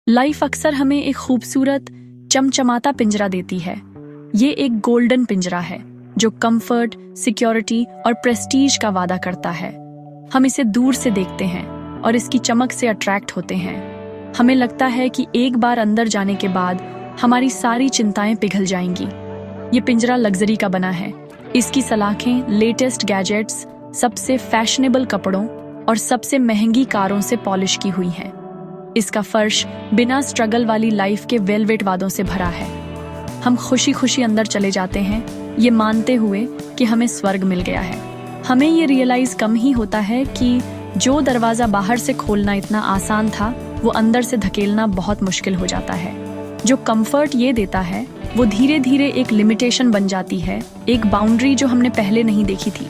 Life अक्सर हमें एक खूबसूरत चमचमाता पिंजरा देती है। ये एक गोल्डन पिंजरा है जो कंफर्ट, सिक्योरिटी और प्रेस्टीज का वादा करता है। हम इसे दूर से देखते हैं और इसकी चमक से अट्रैक्ट होते हैं। हमें लगता है कि एक बार अंदर जाने के बाद हमारी सारी चिंताएं पिघल जाएंगी। ये पिंजरा लग्जरी का बना है। इसकी सलाखें लेटेस्ट गैजेट्स, सबसे फैशनेबल कपड़ों और सबसे महंगी कारों से पॉलिश की हुई हैं। इसका फर्श बिना स्ट्रगल वाली लाइफ के वेलवेट वादों से भरा है। हम खुशी खुशी अंदर चले जाते हैं, ये मानते हुए कि हमें स्वर्ग मिल गया है। हमें ये रियलाइज कम ही होता है कि जो दरवाजा बाहर से खोलना इतना आसान था, वो अंदर से धकेलना बहुत मुश्किल हो जाता है। जो कंफर्ट ये देता है वो धीरे धीरे एक लिमिटेशन बन जाती है, एक बाउंड्री जो हमने पहले नहीं देखी थी।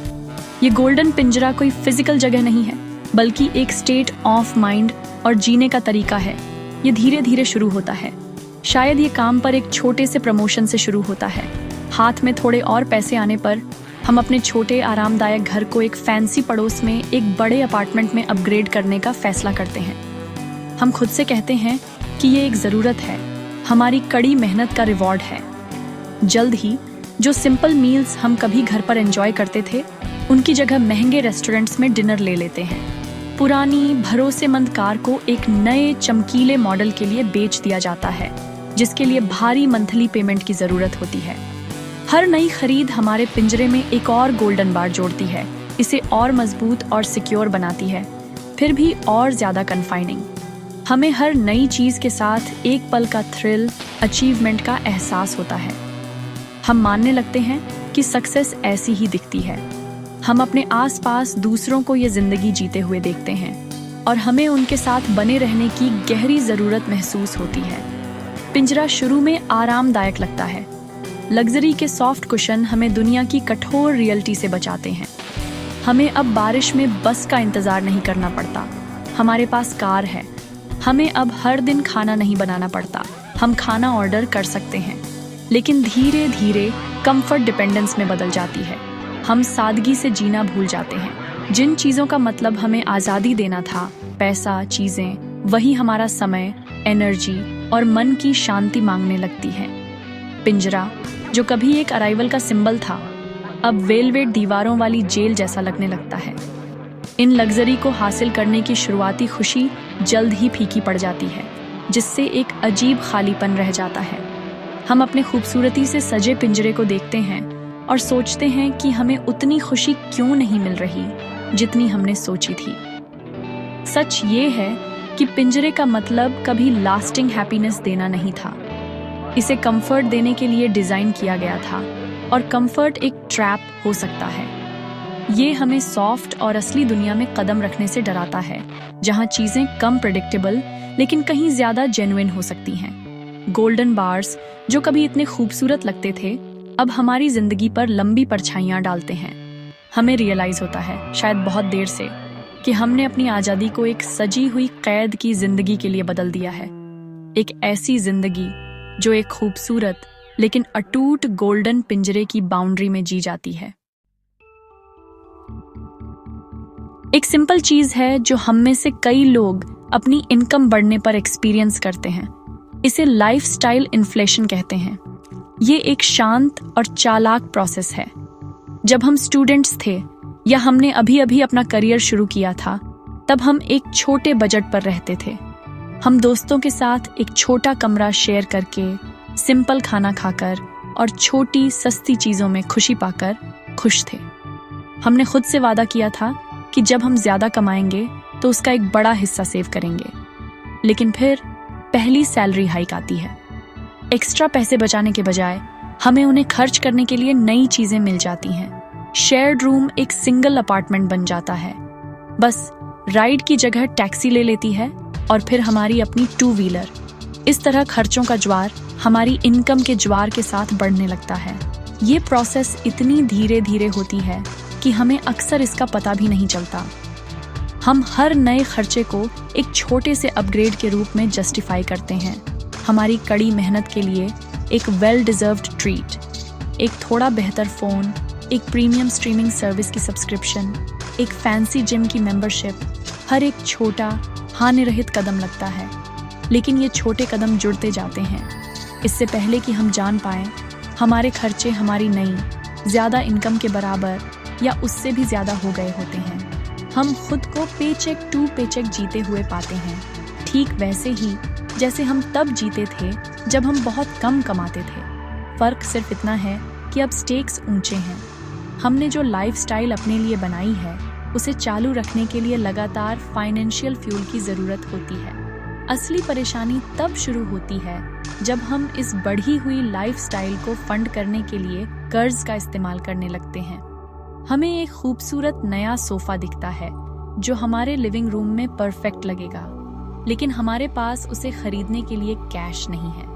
ये गोल्डन पिंजरा कोई फिजिकल जगह नहीं है, बल्कि एक स्टेट ऑफ माइंड और जीने का तरीका है। ये धीरे धीरे शुरू होता है। शायद ये काम पर एक छोटे से प्रमोशन से शुरू होता है। हाथ में थोड़े और पैसे आने पर हम अपने छोटे आरामदायक घर को एक फैंसी पड़ोस में एक बड़े अपार्टमेंट में अपग्रेड करने का फैसला करते हैं। हम खुद से कहते हैं कि ये एक ज़रूरत है, हमारी कड़ी मेहनत का रिवॉर्ड है। जल्द ही जो सिंपल मील्स हम कभी घर पर एंजॉय करते थे, उनकी जगह महंगे रेस्टोरेंट्स में डिनर ले लेते हैं। पुरानी भरोसेमंद कार को एक नए चमकीले मॉडल के लिए बेच दिया जाता है, जिसके लिए भारी मंथली पेमेंट की जरूरत होती है। हर नई खरीद हमारे पिंजरे में एक और गोल्डन बार जोड़ती है, इसे और मजबूत और सिक्योर बनाती है, फिर भी और ज्यादा कन्फाइनिंग। हमें हर नई चीज के साथ एक पल का थ्रिल, अचीवमेंट का एहसास होता है। हम मानने लगते हैं कि सक्सेस ऐसी ही दिखती है। हम अपने आसपास दूसरों को ये जिंदगी जीते हुए देखते हैं और हमें उनके साथ बने रहने की गहरी जरूरत महसूस होती है। पिंजरा शुरू में आरामदायक लगता है। लग्जरी के सॉफ्ट कुशन हमें दुनिया की कठोर रियलिटी से बचाते हैं। हमें अब बारिश में बस का इंतजार नहीं करना पड़ता, हमारे पास कार है। हमें अब हर दिन खाना नहीं बनाना पड़ता, हम खाना ऑर्डर कर सकते हैं। लेकिन धीरे धीरे कंफर्ट डिपेंडेंस में बदल जाती है। हम सादगी से जीना भूल जाते हैं। जिन चीज़ों का मतलब हमें आज़ादी देना था, पैसा, चीज़ें, वही हमारा समय, एनर्जी और मन की शांति मांगने लगती है। पिंजरा, जो कभी एक अराइवल का सिंबल था, अब वेलवेट दीवारों वाली जेल जैसा लगने लगता है। इन लग्जरी को हासिल करने की शुरुआती खुशी जल्द ही फीकी पड़ जाती है, जिससे एक अजीब खालीपन रह जाता है। हम अपने खूबसूरती से सजे पिंजरे को देखते हैं और सोचते हैं कि हमें उतनी खुशी क्यों नहीं मिल रही जितनी हमने सोची थी। सच ये है कि पिंजरे का मतलब कभी लास्टिंग हैप्पीनेस देना नहीं था। इसे कंफर्ट देने के लिए डिजाइन किया गया था, और कंफर्ट एक ट्रैप हो सकता है। ये हमें सॉफ्ट और असली दुनिया में कदम रखने से डराता है, जहां चीजें कम प्रेडिक्टेबल लेकिन कहीं ज्यादा जेन्युइन हो सकती हैं। गोल्डन बार्स, जो कभी इतने खूबसूरत लगते थे, अब हमारी जिंदगी पर लंबी परछाइयां डालते हैं। हमें रियलाइज होता है, शायद बहुत देर से, कि हमने अपनी आज़ादी को एक सजी हुई कैद की जिंदगी के लिए बदल दिया है। एक ऐसी जिंदगी जो एक खूबसूरत लेकिन अटूट गोल्डन पिंजरे की बाउंड्री में जी जाती है। एक सिंपल चीज है जो हम में से कई लोग अपनी इनकम बढ़ने पर एक्सपीरियंस करते हैं। इसे लाइफस्टाइल इन्फ्लेशन कहते हैं। ये एक शांत और चालाक प्रोसेस है। जब हम स्टूडेंट्स थे या हमने अभी अभी अपना करियर शुरू किया था, तब हम एक छोटे बजट पर रहते थे। हम दोस्तों के साथ एक छोटा कमरा शेयर करके, सिंपल खाना खाकर और छोटी सस्ती चीजों में खुशी पाकर खुश थे। हमने खुद से वादा किया था कि जब हम ज्यादा कमाएंगे तो उसका एक बड़ा हिस्सा सेव करेंगे। लेकिन फिर पहली सैलरी हाइक आती है। एक्स्ट्रा पैसे बचाने के बजाय हमें उन्हें खर्च करने के लिए नई चीजें मिल जाती हैं। शेयर्ड रूम एक सिंगल अपार्टमेंट बन जाता है। बस राइड की जगह टैक्सी ले लेती है और फिर हमारी अपनी 2 व्हीलर। इस तरह खर्चों का ज्वार हमारी इनकम के ज्वार के साथ बढ़ने लगता है। ये प्रोसेस इतनी धीरे धीरे होती है कि हमें अक्सर इसका पता भी नहीं चलता। हम हर नए खर्चे को एक छोटे से अपग्रेड के रूप में जस्टिफाई करते हैं। हमारी कड़ी मेहनत के लिए एक वेल डिजर्व्ड ट्रीट, एक थोड़ा बेहतर फ़ोन, एक प्रीमियम स्ट्रीमिंग सर्विस की सब्सक्रिप्शन, एक फैंसी जिम की मेंबरशिप, हर एक छोटा हानि रहित कदम लगता है। लेकिन ये छोटे कदम जुड़ते जाते हैं। इससे पहले कि हम जान पाएं, हमारे खर्चे हमारी नई ज़्यादा इनकम के बराबर या उससे भी ज़्यादा हो गए होते हैं। हम खुद को पेचेक टू पेचेक जीते हुए पाते हैं, ठीक वैसे ही जैसे हम तब जीते थे जब हम बहुत कम कमाते थे। फ़र्क सिर्फ इतना है कि अब स्टेक्स ऊंचे हैं। हमने जो लाइफस्टाइल अपने लिए बनाई है, उसे चालू रखने के लिए लगातार फाइनेंशियल फ्यूल की ज़रूरत होती है। असली परेशानी तब शुरू होती है जब हम इस बढ़ी हुई लाइफस्टाइल को फंड करने के लिए कर्ज का इस्तेमाल करने लगते हैं। हमें एक खूबसूरत नया सोफा दिखता है जो हमारे लिविंग रूम में परफेक्ट लगेगा, लेकिन हमारे पास उसे खरीदने के लिए कैश नहीं है।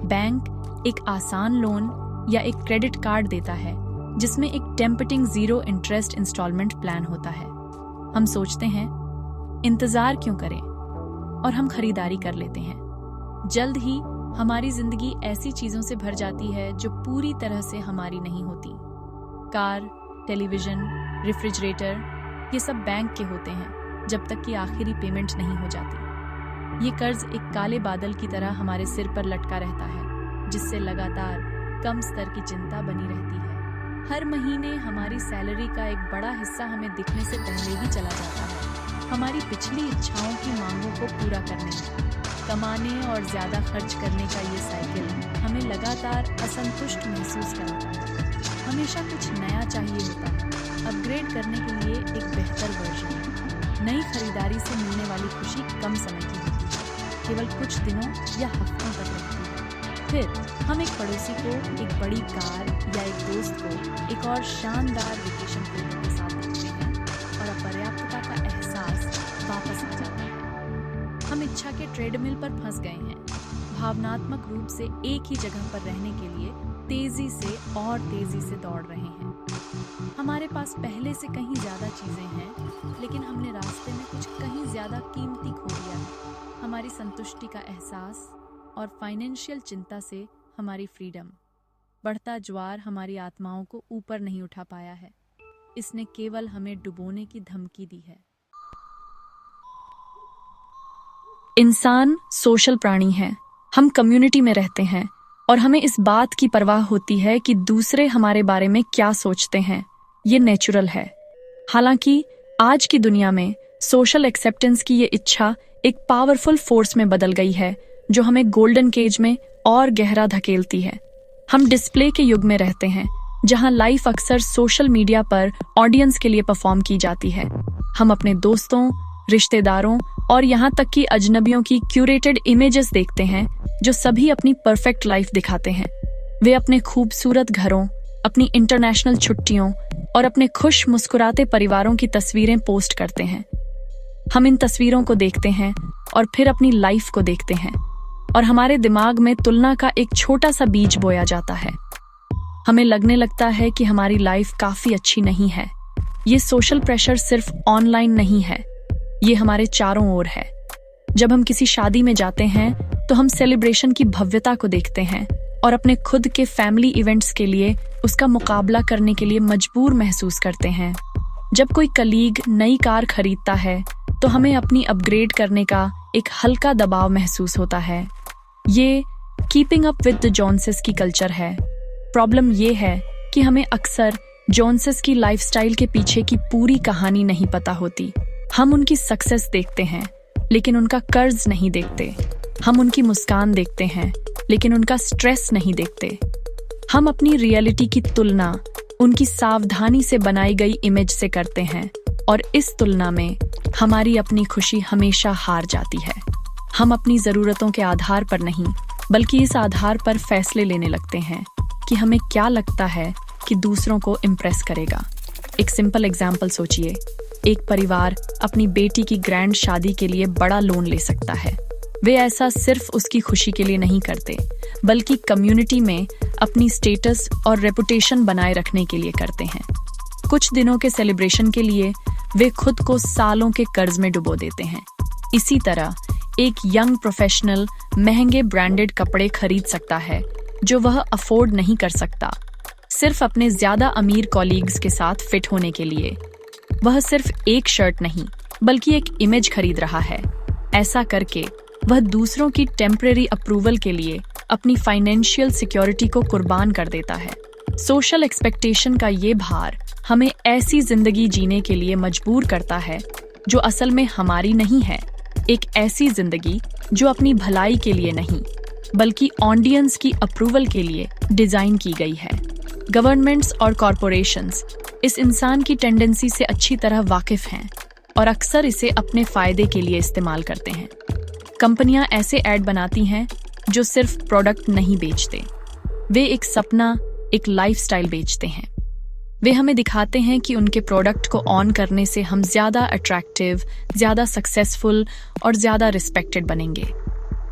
बैंक एक आसान लोन या एक क्रेडिट कार्ड देता है जिसमें एक टेम्पटिंग 0 इंटरेस्ट इंस्टॉलमेंट प्लान होता है। हम सोचते हैं इंतजार क्यों करें, और हम खरीदारी कर लेते हैं। जल्द ही हमारी जिंदगी ऐसी चीजों से भर जाती है जो पूरी तरह से हमारी नहीं होती। कार, टेलीविजन, रेफ्रिजरेटर, ये सब बैंक के होते हैं जब तक कि आखिरी पेमेंट नहीं हो जाती। ये कर्ज एक काले बादल की तरह हमारे सिर पर लटका रहता है, जिससे लगातार कम स्तर की चिंता बनी रहती है। हर महीने हमारी सैलरी का एक बड़ा हिस्सा हमें दिखने से पहले ही चला जाता है। हमारी पिछली इच्छाओं की मांगों को पूरा करने में, कमाने और ज़्यादा खर्च करने का ये साइकिल हमें लगातार असंतुष्ट महसूस कराता है। हमेशा कुछ नया चाहिए होता है, अपग्रेड करने के लिए एक बेहतर वर्जन। नई खरीदारी से मिलने वाली खुशी कम समय की होती है, केवल कुछ दिनों या हफ्तों तक रहती है। फिर हम एक पड़ोसी को एक बड़ी कार या एक दोस्त को एक और शानदार वेकेशन प्लान के साथ देखते हैं और अपर्याप्तता का एहसास वापस आ जाता है। हम इच्छा के ट्रेडमिल पर फंस गए हैं, भावनात्मक रूप से एक ही जगह पर रहने के लिए तेजी से और तेजी से दौड़ रहे हैं। हमारे पास पहले से कहीं ज्यादा चीजें हैं, लेकिन हमने रास्ते में कुछ कहीं ज्यादा कीमती खो दिया है। हमारी संतुष्टि का एहसास और फाइनेंशियल चिंता से हमारी फ्रीडम। बढ़ता ज्वार हमारी आत्माओं को ऊपर नहीं उठा पाया है, इसने केवल हमें डुबोने की धमकी दी है। इंसान सोशल प्राणी है। हम कम्युनिटी में रहते हैं और हमें इस बात की परवाह होती है कि दूसरे हमारे बारे में क्या सोचते हैं। ये नेचुरल है। हालांकि आज की दुनिया में सोशल एक्सेप्टेंस की ये इच्छा एक पावरफुल फोर्स में बदल गई है, जो हमें गोल्डन केज में और गहरा धकेलती है। हम डिस्प्ले के युग में रहते हैं, जहां लाइफ अक्सर सोशल मीडिया पर ऑडियंस के लिए परफॉर्म की जाती है। हम अपने दोस्तों, रिश्तेदारों और यहाँ तक कि अजनबियों की क्यूरेटेड इमेजेस देखते हैं, जो सभी अपनी परफेक्ट लाइफ दिखाते हैं। वे अपने खूबसूरत घरों, अपनी इंटरनेशनल छुट्टियों और अपने खुश मुस्कुराते परिवारों की तस्वीरें पोस्ट करते हैं। हम इन तस्वीरों को देखते हैं और फिर अपनी लाइफ को देखते हैं, और हमारे दिमाग में तुलना का एक छोटा सा बीज बोया जाता है। हमें लगने लगता है कि हमारी लाइफ काफी अच्छी नहीं है। ये सोशल प्रेशर सिर्फ ऑनलाइन नहीं है, ये हमारे चारों ओर है। जब हम किसी शादी में जाते हैं तो हम सेलिब्रेशन की भव्यता को देखते हैं और अपने खुद के फैमिली इवेंट्स के लिए उसका मुकाबला करने के लिए मजबूर महसूस करते हैं। जब कोई कलीग नई कार खरीदता है तो हमें अपनी अपग्रेड करने का एक हल्का दबाव महसूस होता है। ये कीपिंग अप विद द जोन्सेस की कल्चर है। प्रॉब्लम ये है कि हमें अक्सर जोन्सेस की लाइफस्टाइल के पीछे की पूरी कहानी नहीं पता होती। हम उनकी सक्सेस देखते हैं, लेकिन उनका कर्ज नहीं देखते। हम उनकी मुस्कान देखते हैं, लेकिन उनका स्ट्रेस नहीं देखते। हम अपनी रियलिटी की तुलना उनकी सावधानी से बनाई गई इमेज से करते हैं, और इस तुलना में हमारी अपनी खुशी हमेशा हार जाती है। हम अपनी ज़रूरतों के आधार पर नहीं, बल्कि इस आधार पर फैसले लेने लगते हैं कि हमें क्या लगता है कि दूसरों को इम्प्रेस करेगा। एक सिंपल एग्जाम्पल सोचिए। एक परिवार अपनी बेटी की ग्रैंड शादी के लिए बड़ा लोन ले सकता है। वे ऐसा सिर्फ उसकी खुशी के लिए नहीं करते, बल्कि कम्युनिटी में अपनी स्टेटस और रेपुटेशन बनाए रखने के लिए करते हैं। कुछ दिनों के सेलिब्रेशन के लिए वे खुद को सालों के कर्ज में डुबो देते हैं। इसी तरह एक यंग प्रोफेशनल महंगे ब्रांडेड कपड़े खरीद सकता है जो वह अफोर्ड नहीं कर सकता, सिर्फ अपने ज्यादा अमीर कॉलीग्स के साथ फिट होने के लिए। वह सिर्फ एक शर्ट नहीं, बल्कि एक इमेज खरीद रहा है। ऐसा करके वह दूसरों की टेम्परेरी अप्रूवल के लिए अपनी फाइनेंशियल सिक्योरिटी को कुर्बान कर देता है। सोशल एक्सपेक्टेशन का ये भार हमें ऐसी जिंदगी जीने के लिए मजबूर करता है जो असल में हमारी नहीं है, एक ऐसी जिंदगी जो अपनी भलाई के लिए नहीं बल्कि ऑडियंस की अप्रूवल के लिए डिजाइन की गई है। गवर्नमेंट्स और कॉरपोरेशंस इस इंसान की टेंडेंसी से अच्छी तरह वाकिफ हैं और अक्सर इसे अपने फायदे के लिए इस्तेमाल करते हैं। कंपनियां ऐसे ऐड बनाती हैं जो सिर्फ प्रोडक्ट नहीं बेचते, वे एक सपना, एक लाइफस्टाइल बेचते हैं। वे हमें दिखाते हैं कि उनके प्रोडक्ट को ऑन करने से हम ज़्यादा अट्रैक्टिव, ज़्यादा सक्सेसफुल और ज़्यादा रिस्पेक्टेड बनेंगे।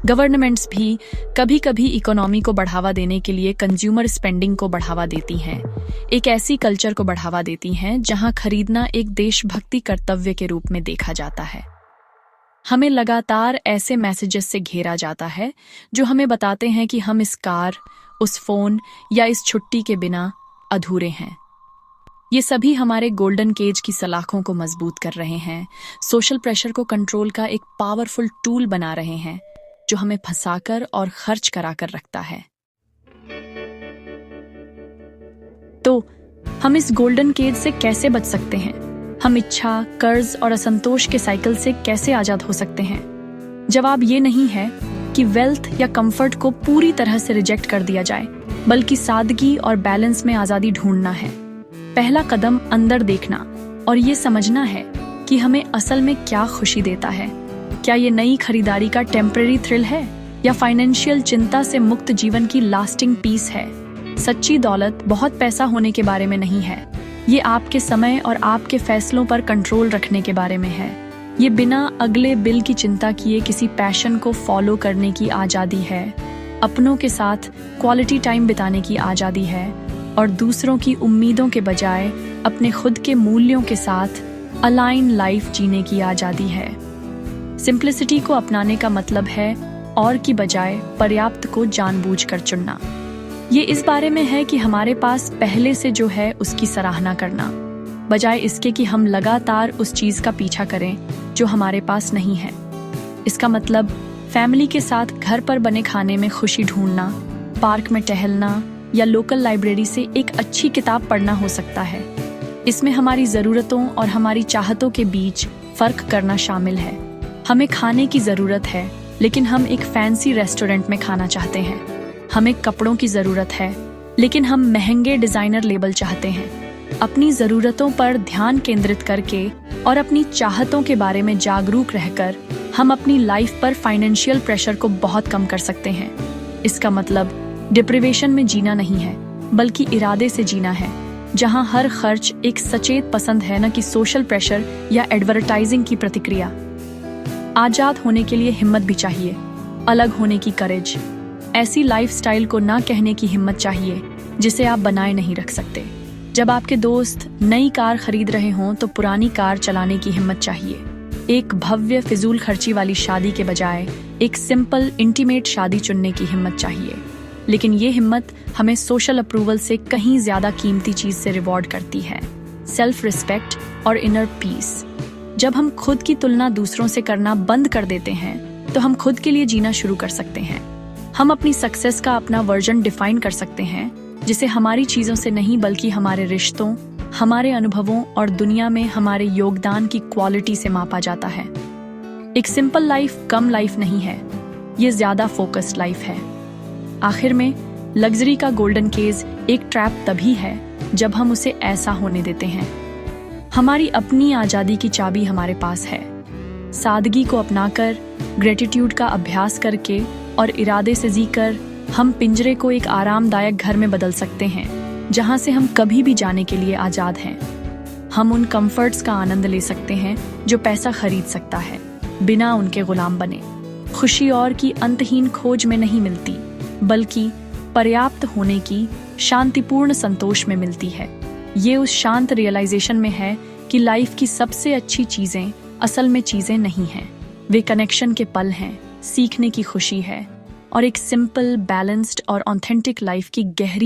गवर्नमेंट्स भी कभी कभी इकोनॉमी को बढ़ावा देने के लिए कंज्यूमर स्पेंडिंग को बढ़ावा देती हैं, एक ऐसी कल्चर को बढ़ावा देती हैं जहां खरीदना एक देशभक्ति कर्तव्य के रूप में देखा जाता है। हमें लगातार ऐसे मैसेजेस से घेरा जाता है जो हमें बताते हैं कि हम इस कार, उस फोन या इस छुट्टी के बिना अधूरे हैं। ये सभी हमारे गोल्डन केज की सलाखों को मजबूत कर रहे हैं, सोशल प्रेशर को कंट्रोल का एक पावरफुल टूल बना रहे हैं जो हमें फंसाकर और खर्च कराकर रखता है। तो हम इस गोल्डन केज से कैसे बच सकते हैं? हम इच्छा, कर्ज और असंतोष के साइकिल से कैसे आजाद हो सकते हैं? जवाब ये नहीं है कि वेल्थ या कंफर्ट को पूरी तरह से रिजेक्ट कर दिया जाए, बल्कि सादगी और बैलेंस में आजादी ढूंढना है। पहला कदम अंदर देखना और ये समझना है कि हमें असल में क्या खुशी देता है। क्या ये नई खरीदारी का टेम्परेरी थ्रिल है या फाइनेंशियल चिंता से मुक्त जीवन की लास्टिंग पीस है? सच्ची दौलत बहुत पैसा होने के बारे में नहीं है, ये आपके समय और आपके फैसलों पर कंट्रोल रखने के बारे में है। ये बिना अगले बिल की चिंता किए किसी पैशन को फॉलो करने की आज़ादी है, अपनों के साथ क्वालिटी टाइम बिताने की आज़ादी है और दूसरों की उम्मीदों के बजाय अपने खुद के मूल्यों के साथ अलाइन लाइफ जीने की आज़ादी है। सिंप्लिसिटी को अपनाने का मतलब है और की बजाय पर्याप्त को जानबूझकर चुनना। ये इस बारे में है कि हमारे पास पहले से जो है उसकी सराहना करना, बजाय इसके कि हम लगातार उस चीज़ का पीछा करें जो हमारे पास नहीं है। इसका मतलब फैमिली के साथ घर पर बने खाने में खुशी ढूंढना, पार्क में टहलना या लोकल लाइब्रेरी से एक अच्छी किताब पढ़ना हो सकता है। इसमें हमारी ज़रूरतों और हमारी चाहतों के बीच फ़र्क करना शामिल है। हमें खाने की ज़रूरत है, लेकिन हम एक फैंसी रेस्टोरेंट में खाना चाहते हैं। हमें कपड़ों की ज़रूरत है, लेकिन हम महंगे डिज़ाइनर लेबल चाहते हैं। अपनी ज़रूरतों पर ध्यान केंद्रित करके और अपनी चाहतों के बारे में जागरूक रहकर हम अपनी लाइफ पर फाइनेंशियल प्रेशर को बहुत कम कर सकते हैं। इसका मतलब डिप्रिवेशन में जीना नहीं है, बल्कि इरादे से जीना है, जहां हर खर्च एक सचेत पसंद है, न कि सोशल प्रेशर या एडवर्टाइजिंग की प्रतिक्रिया। आजाद होने के लिए हिम्मत भी चाहिए, अलग होने की करेज, ऐसी लाइफस्टाइल को ना कहने की हिम्मत चाहिए जिसे आप बनाए नहीं रख सकते। जब आपके दोस्त नई कार खरीद रहे हों तो पुरानी कार चलाने की हिम्मत चाहिए। एक भव्य फिजूल खर्ची वाली शादी के बजाय एक सिंपल इंटीमेट शादी चुनने की हिम्मत चाहिए। लेकिन ये हिम्मत हमें सोशल अप्रूवल से कहीं ज्यादा कीमती चीज से रिवॉर्ड करती है, सेल्फ रिस्पेक्ट और इनर पीस। जब हम खुद की तुलना दूसरों से करना बंद कर देते हैं तो हम खुद के लिए जीना शुरू कर सकते हैं। हम अपनी सक्सेस का अपना वर्जन डिफाइन कर सकते हैं, जिसे हमारी चीजों से नहीं बल्कि हमारे रिश्तों, हमारे अनुभवों और दुनिया में हमारे योगदान की क्वालिटी से मापा जाता है। एक सिंपल लाइफ कम लाइफ नहीं है, ये ज्यादा फोकस्ड लाइफ है। आखिर में लग्जरी का गोल्डन केज एक ट्रैप तभी है जब हम उसे ऐसा होने देते हैं। हमारी अपनी आजादी की चाबी हमारे पास है। सादगी को अपनाकर, ग्रेटिट्यूड का अभ्यास करके और इरादे से जीकर हम पिंजरे को एक आरामदायक घर में बदल सकते हैं, जहां से हम कभी भी जाने के लिए आजाद हैं। हम उन कंफर्ट्स का आनंद ले सकते हैं जो पैसा खरीद सकता है, बिना उनके गुलाम बने। खुशी और की अंतहीन खोज में नहीं मिलती, बल्कि पर्याप्त होने की शांतिपूर्ण संतोष में मिलती है। ये उस शांत रियलाइजेशन में है कि लाइफ की सबसे अच्छी चीजें असल में चीजें नहीं हैं, वे कनेक्शन के पल हैं, सीखने की खुशी है और एक सिंपल, बैलेंस्ड और ऑथेंटिक लाइफ की गहरी